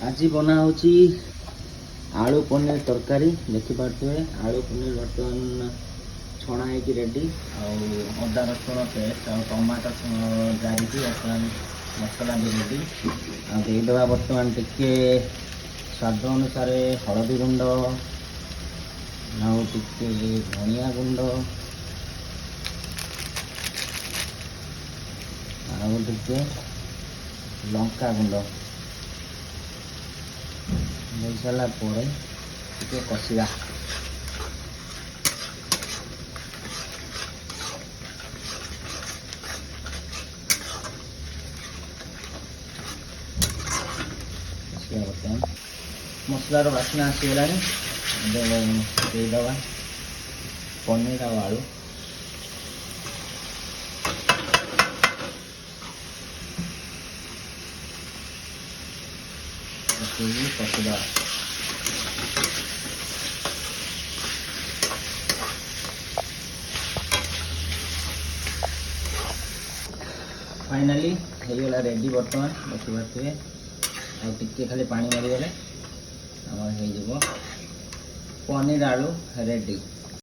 आज बना होची आलू पनीर तरकारी देखिपे आलू पनीर बर्तमान छणा है रेडी आदा रसुण पेस्ट और टमाटो जारी मसला भी रेडी आईदे बर्तमान टिके स्वाद अनुसार हलदी गुंड टिके धनिया गुंड टिके लंका गुंड दे सारा टिके कषिया मसलार बास्ना आसीगला देदवा पनीर आ आलू कषिदा फाइनाली होगला रेडी बर्तमान देखिपे टिके खाली पानी मारिगले आम हो पनीर आलू रेडी।